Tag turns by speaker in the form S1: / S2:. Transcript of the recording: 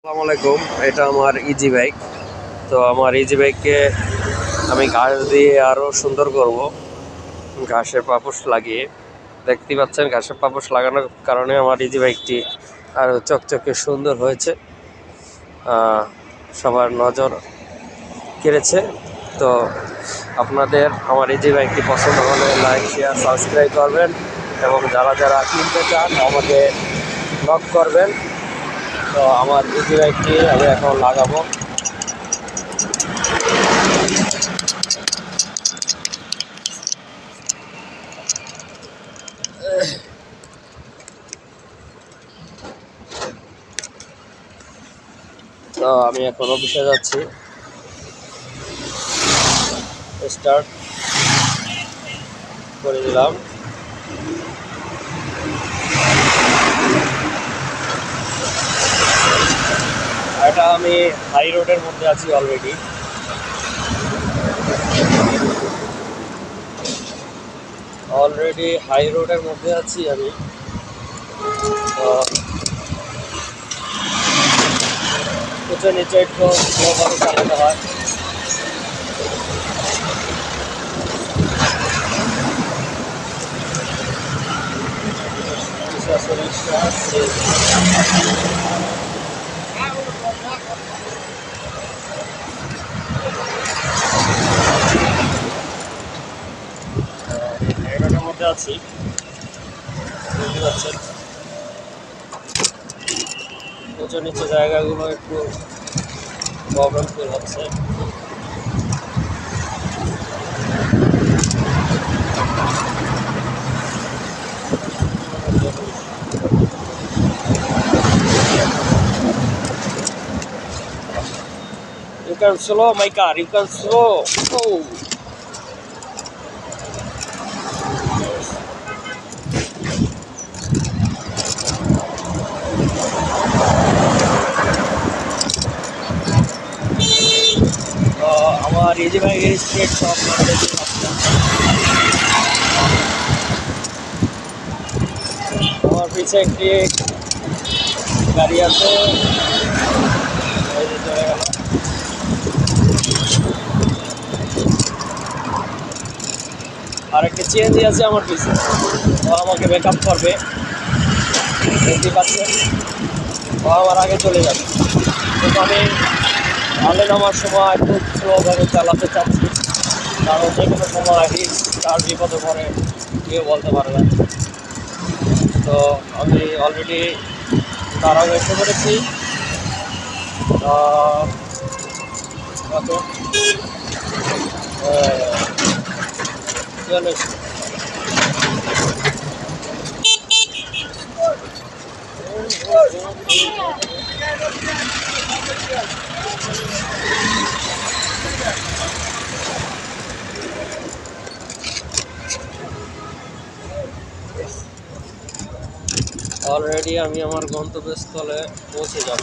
S1: আসসালামু আলাইকুম। এটা আমার ইজি বাইক। তো আমার ইজি বাইককে আমি ঘাস দিয়ে আরও সুন্দর করব, ঘাসের পাপোশ লাগিয়ে। দেখতে পাচ্ছেন ঘাসের পাপোশ লাগানোর কারণে আমার ইজি বাইকটি আরও চকচকে সুন্দর হয়েছে, সবার নজর কেড়েছে। তো আপনাদের আমার ইজি বাইকটি পছন্দ হলে লাইক, শেয়ার, সাবস্ক্রাইব করবেন এবং যারা যারা কিনতে চান আমাকে নক করবেন। তো আমার ইজি বাইকটি আমি এখন লাগাবো। তো আমি এখন অফিসে যাচ্ছি। স্টার্ট করে দিলাম। এটা আমি হাই রোডের মধ্যে আছি অলরেডি হাই রোডের মধ্যে আছি আমি। তো উঁচু নিচে একটু স্লোভাবে চালাতে হয়। হাই রোডের মধ্যে আছি, বুঝতে পারছেন। উঁচু নিচে জায়গাগুলো একটু প্রবলেম ফিল হচ্ছে। You can slow my car, you can slow. Oh. আমার ইজি বাইকের স্পিড তো আপনারা দেখতে পাচ্ছেন। আমার পিছে একটি গাড়ি আছে, চলে গেল। আর একটা সিএনজি আছে আমার পিছে, ও আমাকে ব্যাকআপ করবে, দেখতে পাচ্ছেন। ও আমার আগে চলে যাবে, কিন্তু আমি ভালো নামার সময় খুব স্লোভাবে চালাতে চাচ্ছি, কারণ যে কোনো সময় কার বিপদে পড়ে কেউ বলতে পারবে। তো আমি অলরেডি তার আগে এসে পড়েছি। চলে অলরেডি আমি আমার গন্তব্যস্থলে পৌঁছে যাব।